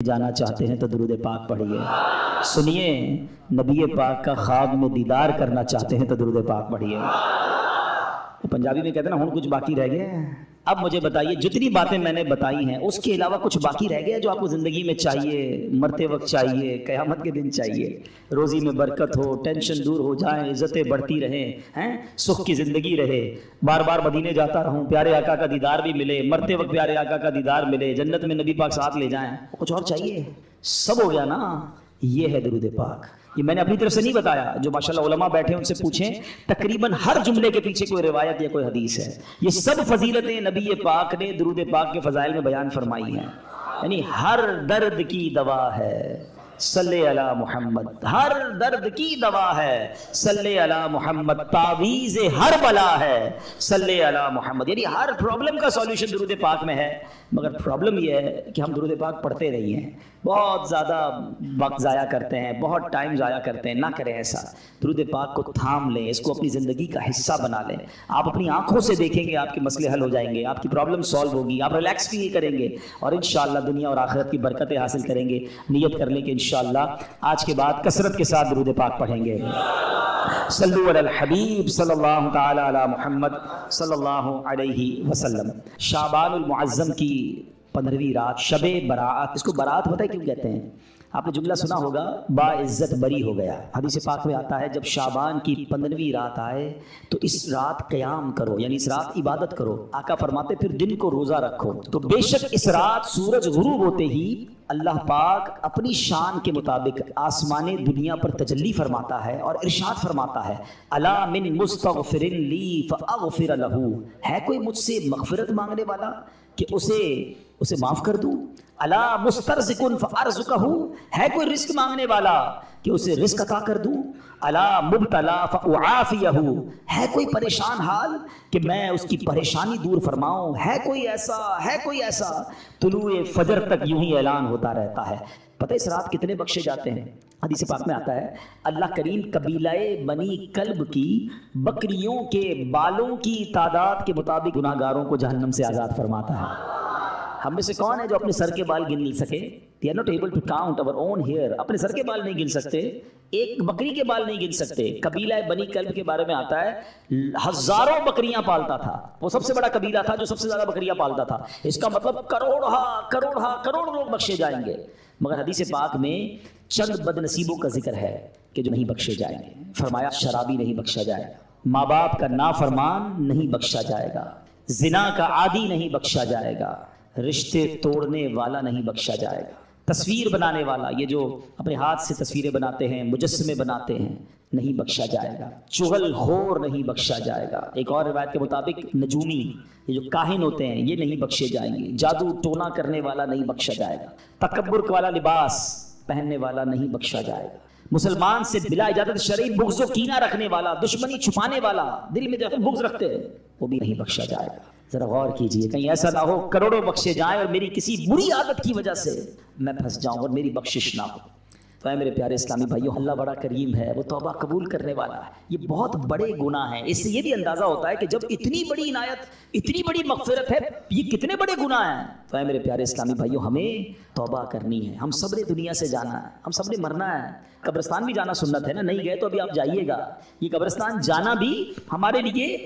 جانا چاہتے ہیں تو درود پاک پڑھیے. سنیے, نبی پاک کا خواب میں دیدار کرنا چاہتے ہیں تو درود پاک پڑھیے. پنجابی میں کہتے ہیں نا ہن کچھ باقی رہ گیا ہے. اب مجھے بتائیے, جتنی باتیں میں نے بتائی ہیں اس کے علاوہ کچھ باقی رہ گیا جو آپ کو زندگی میں چاہیے, مرتے وقت چاہیے, قیامت کے دن چاہیے؟ روزی میں برکت ہو, ٹینشن دور ہو جائیں, عزتیں بڑھتی رہیں, سکھ کی زندگی رہے, بار بار مدینے جاتا رہوں, پیارے آقا کا دیدار بھی ملے, مرتے وقت پیارے آقا کا دیدار ملے, جنت میں نبی پاک ساتھ لے جائیں, کچھ اور چاہیے؟ سب ہو گیا نا. یہ ہے درود پاک. یہ میں نے اپنی طرف سے نہیں بتایا, جو ماشاءاللہ علماء بیٹھے ہیں ان سے پوچھیں, تقریباً ہر جملے کے پیچھے کوئی روایت یا کوئی حدیث ہے. یہ سب فضیلتیں نبی پاک نے درود پاک کے فضائل میں بیان فرمائی ہیں. یعنی ہر درد کی دوا ہے صلی علی محمد, ہر درد کی دوا ہے صلی علی محمد, تعویذ ہر بلا ہے صلی علی محمد. یعنی ہر پرابلم کا سولوشن درود پاک میں ہے. مگر پرابلم یہ ہے کہ ہم درود پاک پڑھتے نہیں ہیں, بہت زیادہ وقت ضائع کرتے ہیں, بہت ٹائم ضائع کرتے ہیں. نہ کریں ایسا. درود پاک کو تھام لیں, اس کو اپنی زندگی کا حصہ بنا لیں. آپ اپنی آنکھوں سے دیکھیں گے آپ کے مسئلے حل ہو جائیں گے, آپ کی پرابلم سالو ہوگی, آپ ریلیکس فیل کریں گے, اور انشاءاللہ دنیا اور آخرت کی برکتیں حاصل کریں گے. نیت کر لیں کہ انشاءاللہ آج کے بعد کثرت کے ساتھ درود پاک پڑھیں گے. صلو علی الحبیب صلی اللہ تعالی علی محمد صلی اللہ علیہ وسلم. شعبان المعظم کی 15ویں رات, شب برات. اس کو برات پتہ ہے کیوں کہتے ہیں؟ آپ نے جملہ سنا ہوگا, با عزت بری ہو گیا. حدیث پاک میں آتا ہے جب شعبان کی 15ویں رات آئے تو اس رات قیام کرو, یعنی اس رات عبادت کرو. آقا فرماتے پھر دن کو روزہ رکھو. تو بے شک اس رات سورج غروب ہوتے ہی اللہ پاک اپنی شان کے مطابق آسمان دنیا پر تجلی فرماتا ہے اور ارشاد فرماتا ہے, الا من مستغفر لی فاغفر له. ہے کوئی مجھ سے مغفرت مانگنے والا کہ اسے معاف کر دوں؟ الا مسترزق فارزقہ. ہے کوئی رزق مانگنے والا کہ اسے رزق عطا کر دوں؟ الا مبتلا فاعافیہ. ہے کوئی پریشان حال کہ میں اس کی پریشانی دور فرماؤں؟ ہے کوئی ایسا؟ طلوع فجر تک یوں ہی اعلان ہوتا رہتا ہے. پتہ اس رات کتنے بخشے جاتے ہیں؟ حدیث پاک میں آتا ہے اللہ کریم قبیلہ بنی کلب کی بکریوں کے بالوں کی تعداد کے مطابق گناہگاروں کو جہنم سے آزاد فرماتا ہے. ہم میں سے کون ہے جو اپنے سر کے بال گن سکے؟ they are not able to count our own hair. اپنے سر کے بال نہیں گن سکتے, ایک بکری کے بال نہیں گن سکتے. قبیلہ بنی کلب کے بارے میں آتا ہے ہزاروں بکریاں پالتا تھا, وہ سب سے بڑا قبیلہ تھا جو سب سے زیادہ بکریاں پالتا تھا. اس کا مطلب کروڑ لوگ بخشے جائیں گے. مگر حدیث پاک میں چند بد نصیبوں کا ذکر ہے کہ جو نہیں بخشے جائیں گے. فرمایا شرابی نہیں بخشا جائے گا, ماں باپ کا نافرمان نہیں بخشا جائے گا, زنا کا عادی نہیں بخشا جائے گا, رشتے توڑنے والا نہیں بخشا جائے گا, تصویر بنانے والا, یہ جو اپنے ہاتھ سے تصویریں بناتے ہیں, مجسمے بناتے ہیں, نہیں بخشا جائے گا. چغل خور نہیں بخشا جائے گا. ایک اور روایت کے مطابق نجومی, یہ جو کاہن ہوتے ہیں, یہ نہیں بخشے جائیں گے. جادو ٹونا کرنے والا نہیں بخشا جائے گا. تکبر والا لباس پہننے والا نہیں بخشا جائے گا. مسلمان سے بلا اجازت شرعی بغض و کینہ رکھنے والا, دشمنی چھپانے والا, دل میں جو بغض رکھتے ہیں, وہ بھی نہیں بخشا جائے گا. ذرا غور کیجئے, کہیں ایسا نہ ہو کروڑوں بخشے جائیں اور میری کسی بری عادت کی وجہ سے میں پھنس جاؤں اور میری بخشش نہ ہو. تو اے میرے پیارے اسلامی بھائیو, اللہ بڑا کریم ہے, وہ توبہ قبول کرنے والا ہے. یہ بہت بڑے گناہ ہیں. اس سے یہ بھی اندازہ ہوتا ہے کہ جب اتنی بڑی عنایت, اتنی بڑی مغفرت ہے, یہ کتنے بڑے گناہ ہیں. تو اے میرے پیارے اسلامی بھائیو, ہمیں توبہ کرنی ہے. ہم سب نے دنیا سے جانا ہے, ہم سب نے مرنا ہے. قبرستان بھی جانا سنت ہے نا, نہیں گئے تو ابھی آپ جائیے گا. یہ قبرستان جانا بھی ہمارے لیے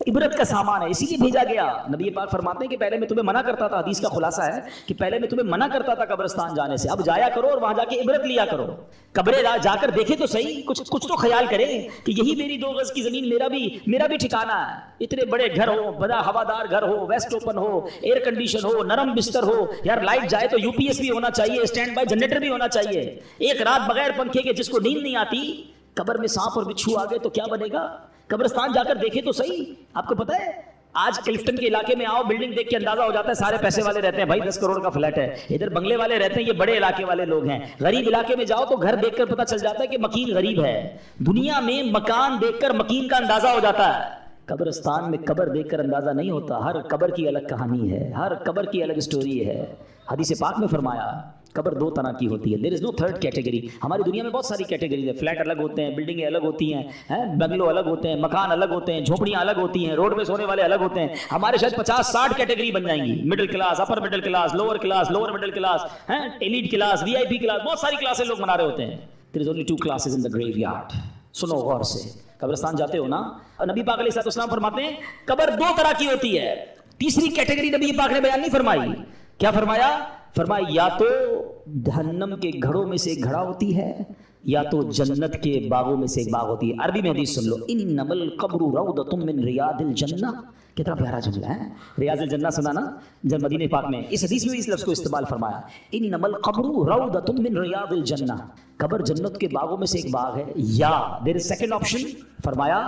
عبرت کا سامان ہے, اسی لیے بھیجا گیا. نبی پاک فرماتے ہیں کہ پہلے میں تمہیں منع کرتا تھا, حدیث کا خلاصہ ہے کہ پہلے میں تمہیں منع کرتا تھا قبرستان جانے سے, اب جایا کرو اور وہاں جا کے عبرت لیا کرو. قبریں جا کر دیکھے تو صحیح, کچھ تو خیال کریں کہ یہی میری 2 گز کی زمین میرا بھی ٹھکانہ ہے. اتنے بڑے گھر ہو, بڑا ہوادار گھر ہو, ویسٹ اوپن ہو, ایئر کنڈیشن ہو, نرم بستر ہو, یار لائٹ جائے تو UPS بھی ہونا چاہیے, اسٹینڈ بائی جنریٹر بھی ہونا چاہیے. ایک رات بغیر پنکھے کے جس کو نیند نہیں آتی, قبر میں سانپ اور بچھو آ گئے تو کیا بنے گا؟ قبرستان جا کر دیکھے تو صحیح. آپ کو پتہ ہے آج کلفٹن کے علاقے میں آؤ, بلڈنگ دیکھ کے اندازہ ہو جاتا ہے سارے پیسے والے رہتے ہیں, بھائی 10 کروڑ کا فلیٹ ہے. ادھر بنگلے والے رہتے ہیں, یہ بڑے علاقے والے لوگ ہیں. غریب علاقے میں جاؤ تو گھر دیکھ کر پتہ چل جاتا ہے کہ مکین غریب ہے. دنیا میں مکان دیکھ کر مکین کا اندازہ ہو جاتا ہے. قبرستان میں قبر دیکھ کر اندازہ نہیں ہوتا. ہر قبر کی الگ کہانی ہے, ہر قبر کی الگ سٹوری ہے. حدیث پاک میں فرمایا قبر دو طرح کی ہوتی ہے. دیر از نو تھرڈ کیٹیگری. ہماری دنیا میں بہت ساری کیٹیگریز ہیں. فلیٹ الگ ہوتے ہیں, بلڈنگیں الگ ہوتی ہیں, بنگلو الگ ہوتے ہیں, مکان الگ ہوتے ہیں, جھونپڑیاں الگ ہوتی ہیں, روڈ پہ سونے والے الگ ہوتے ہیں. ہمارے شاید 50-60 کیٹیگری بن جائیں گی. Middle class, upper middle class, lower middle class, elite class, VIP class, بہت ساری کلاسیں لوگ بنا رہے ہوتے ہیں. There is only 2 classes in the graveyard. سنو غور سے. قبرستان جاتے ہو نا, نبی پاک علیہ السلام فرماتے ہیں قبر دو طرح کی ہوتی ہے. تیسری کیٹیگری نبی پاک نے بیان نہیں فرمائی. کیا فرمایا؟ فرمایا یا تو جہنم کے گھڑوں میں سے ایک گھڑا ہوتی ہے, یا تو جنت کے باغوں میں سے ایک باغ ہوتی ہے. عربی میں حدیث سن لو, انما القبر روضۃ من ریاض الجنہ. کتنا پیارا جملہ ہے. ریاض الجنہ سنا نا جب مدینہ پاک میں, اس حدیث میں اس لفظ کو استعمال فرمایا, انما القبر روضۃ من ریاض الجنہ. قبر جنت کے باغوں میں سے ایک باغ ہے, یا دیر از سیکنڈ آپشن فرمایا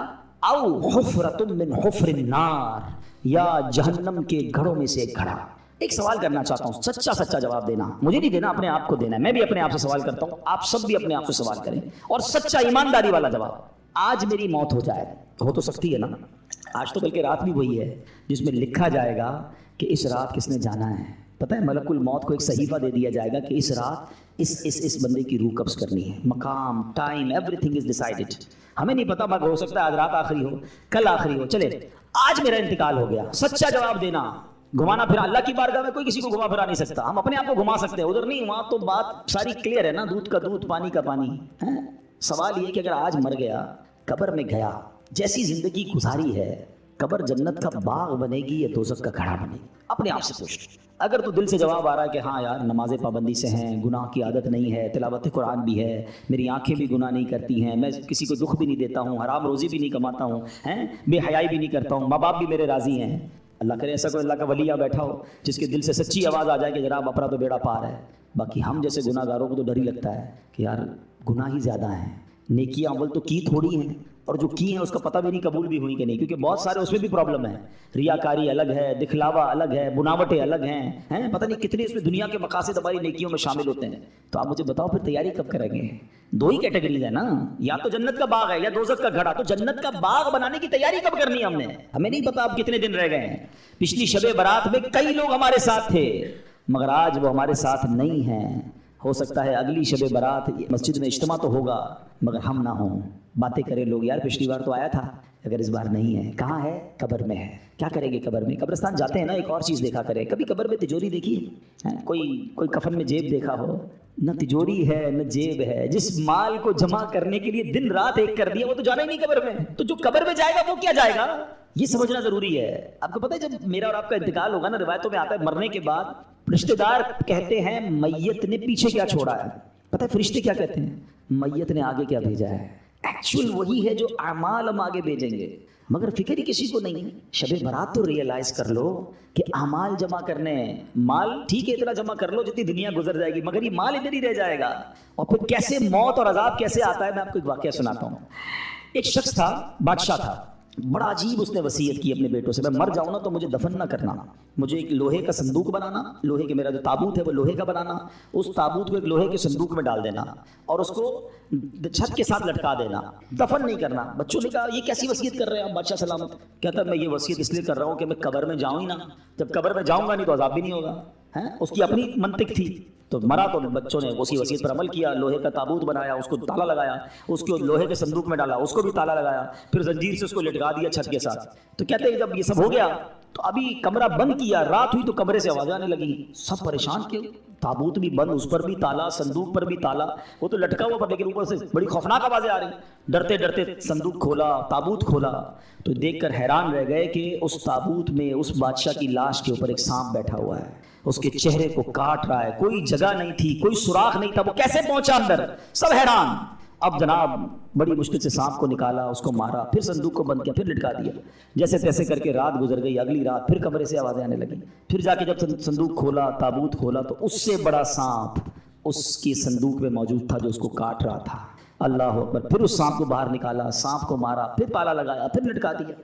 او حفرۃ من حفر النار, یا جہنم کے گھڑوں میں سے ایک گھڑا. ایک سوال کرنا چاہتا ہوں, سچا جواب دینا, مجھے نہیں دینا, اپنے آپ کو دینا ہے. میں بھی اپنے آپ سے سوال کرتا ہوں, آپ سب بھی اپنے آپ سے سوال کریں, اور سچا ایمانداری والا جواب. آج میری موت ہو جائے, ہو تو سکتی ہے نا, آج تو بلکہ رات بھی وہی ہے جس میں لکھا جائے گا کہ اس رات کس نے جانا ہے. پتہ ہے ملک الموت کو ایک صحیفہ دے دیا جائے گا کہ اس رات اس بندے کی روح قبض کرنی ہے. مقام, time, every thing is decided. ہمیں نہیں پتا, مگر ہو سکتا ہے آج رات آخری ہو, کل آخری ہو. چلے آج میرا انتقال ہو گیا, سچا جواب دینا. گھمانا پھرا, اللہ کی بارگاہ میں کوئی کسی کو گھما پھرا نہیں سکتا. ہم اپنے آپ کو گھما سکتے ہیں, ادھر نہیں, وہاں تو بات ساری کلیئر ہے نا, دودھ کا دودھ, پانی کا پانی. سوال یہ کہ اگر آج مر گیا, قبر میں گیا, جیسی زندگی گزاری ہے, قبر جنت کا باغ بنے گی یا دوزخ کا گھڑا بنے گی؟ اپنے آپ سے پوچھ. اگر تو دل سے جواب آ رہا ہے کہ ہاں یار نماز پابندی سے ہیں, گناہ کی عادت نہیں ہے, تلاوت قرآن بھی ہے, میری آنکھیں بھی گناہ نہیں کرتی ہیں, میں کسی کو دکھ بھی نہیں دیتا ہوں, حرام روزی بھی نہیں کماتا ہوں, بے حیائی بھی نہیں کرتا ہوں, ماں باپ بھی میرے راضی ہیں. اللہ کرے ایسا کوئی اللہ کا ولی بیٹھا ہو جس کے دل سے سچی آواز آ جائے کہ جناب اپنا تو بیڑا پار ہے. باقی ہم جیسے گناہ گاروں کو تو ڈر ہی لگتا ہے کہ یار گناہ ہی زیادہ ہیں, نیکیاں اول تو کی تھوڑی ہیں, اور جو کی ہیں اس کا پتہ بھی نہیں قبول بھی ہوئی کہ نہیں, کیونکہ بہت سارے اس میں بھی پرابلم ہے. ریاکاری الگ ہے, دکھلاوا الگ ہے, بناوٹیں الگ ہیں, پتہ نہیں کتنے اس میں دنیا کے مقاصد ہماری نیکیوں میں شامل ہوتے ہیں. تو آپ مجھے بتاؤ پھر تیاری کب کریں گے؟ دو ہی کیٹیگریز ہیں نا, یا تو جنت کا باغ ہے یا دوزخ کا گھڑا. تو جنت کا باغ بنانے کی تیاری کب کرنی ہے ہم نے؟ ہمیں نہیں پتا اب کتنے دن رہ گئے ہیں. پچھلی شب برات میں کئی لوگ ہمارے ساتھ تھے, مگر آج وہ ہمارے ساتھ نہیں ہیں. ہو سکتا ہے اگلی شب برات مسجد میں اجتماع تو ہوگا مگر ہم نہ ہوں. باتیں کریں لوگ, یار پچھلی بار تو آیا تھا, اگر اس بار نہیں ہے, کہاں ہے؟ قبر میں ہے. کیا کریں گے قبر میں؟ قبرستان جاتے ہیں نا, ایک اور چیز دیکھا کریں. کبھی قبر میں تجوری دیکھی ہے؟ کوئی کفن میں جیب دیکھا ہو؟ نہ تجوری ہے نہ جیب ہے. جس مال کو جمع کرنے کے لیے دن رات ایک کر دیا وہ تو جانا ہی نہیں قبر میں. تو جو قبر میں جائے گا وہ کیا جائے گا, یہ سمجھنا ضروری ہے. آپ کو پتہ ہے جب میرا اور آپ کا انتقال ہوگا نا, روایتوں میں آتا ہے مرنے کے بعد رشتہ دار کہتے ہیں میت نے پیچھے کیا چھوڑا ہے. پتہ ہے فرشتے کیا کہتے ہیں؟ میت نے آگے کیا بھیجا ہے. ایکچوئل وہی ہے جو اعمال ہم آگے بھیجیں گے, مگر فکر ہی کسی کو نہیں. شب برات تو ریئلائز کر لو کہ اعمال جمع کرنے ہیں. مال ٹھیک ہے اتنا جمع کر لو جتنی دنیا گزر جائے گی, مگر یہ مال ادھر ہی رہ جائے گا. اور پھر کیسے موت اور عذاب کیسے آتا ہے, میں آپ کو ایک واقعہ سناتا ہوں. ایک شخص تھا, بادشاہ تھا, بڑا عجیب اس نے وصیت کی اپنے بیٹوں سے, میں مر جاؤں نا تو مجھے دفن نہ کرنا, مجھے ایک لوہے کا صندوق بنانا, لوہے کے میرا جو تابوت ہے وہ لوہے کا بنانا, اس تابوت کو ایک لوہے کے صندوق میں ڈال دینا اور اس کو چھت کے ساتھ لٹکا دینا, دفن نہیں کرنا. بچوں نے کہا یہ کیسی وصیت کر رہے ہیں آپ بادشاہ سلامت؟ کہتا میں یہ وصیت اس لیے کر رہا ہوں کہ میں قبر میں جاؤں ہی نا, جب قبر میں جاؤں گا نہیں تو عذاب بھی نہیں ہوگا. اس کی اپنی منطق تھی. تو مرا تو بچوں نے اسی وصیت پر عمل کیا, لوہے کا تابوت بنایا, اس کو تالا لگایا, اس کو لوہے کے صندوق میں ڈالا, اس کو بھی تالا لگایا, پھر زنجیر سے اس کو لٹکا دیا چھت کے ساتھ. تو کہتے ہیں جب یہ سب ہو گیا تو ابھی کمرہ بند کیا, رات ہوئی تو کمرے سے آوازیں آنے لگی. سب پریشان کہ تابوت بھی بند, اس پر بھی تالا, صندوق پر بھی تالا, وہ تو لٹکا ہوا پر, لیکن اوپر سے بڑی خوفناک آوازیں آ رہی. ڈرتے ڈرتے صندوق کھولا, تابوت کھولا, تو دیکھ کر حیران رہ گئے کہ اس تابوت میں اس بادشاہ کی لاش کے اوپر ایک سانپ بیٹھا ہوا ہے, اس کے چہرے کو کاٹ رہا ہے. کوئی جگہ نہیں تھی, کوئی سوراخ نہیں تھا, وہ کیسے پہنچا اندر؟ سب حیران. اب جناب بڑی مشکل سے سانپ کو نکالا, اس کو مارا, پھر صندوق کو بند کیا, پھر لٹکا دیا. جیسے تیسے کر کے رات گزر گئی. اگلی رات پھر کمرے سے آوازیں آنے لگی. پھر جا کے جب صندوق کھولا, تابوت کھولا, تو اس سے بڑا سانپ اس کی صندوق میں موجود تھا جو اس کو کاٹ رہا تھا. اللہ اکبر. پھر اس سانپ کو باہر نکالا, سانپ کو مارا, پھر تالا لگایا, پھر لٹکا دیا.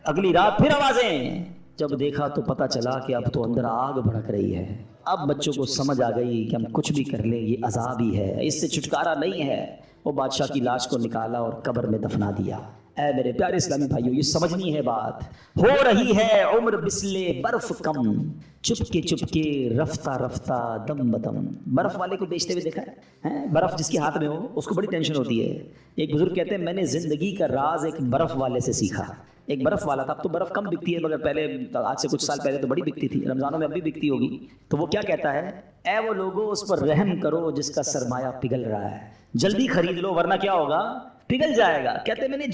اگلی رات پھر آوازیں. جب دیکھا تو پتہ چلا کہ اب تو اندر آگ بھڑک رہی ہے. اب بچوں کو سمجھ آ گئی کہ ہم کچھ بھی کر لیں یہ عذاب ہی ہے, اس سے چھٹکارا نہیں ہے. وہ بادشاہ کی لاش کو نکالا اور قبر میں دفنا دیا. اے میرے پیارے اسلامی بھائیوں، یہ سمجھنی ہے بات. ہو رہی ہے عمر بسلے برف کم، چپکے رفتہ رفتہ دم بدم. برف والے کو بیچتے ہوئے دیکھا ہے؟ برف جس کے ہاتھ میں ہو اس کو بڑی ٹینشن ہوتی ہے. ایک بزرگ کہتے ہیں میں نے زندگی کا راز ایک برف والے سے سیکھا. ایک برف والا تھا. اب تو برف کم بکتی ہے مگر پہلے آج سے کچھ سال پہلے تو بڑی بکتی تھی، رمضانوں میں اب بھی بکتی ہوگی. تو وہ کیا کہتا ہے؟ اے وہ لوگوں اس پر رحم کرو جس کا سرمایہ پگھل رہا ہے، جلدی خرید لو ورنہ کیا ہوگا؟ پگھل جائے گا. کہتے ہیں میں نے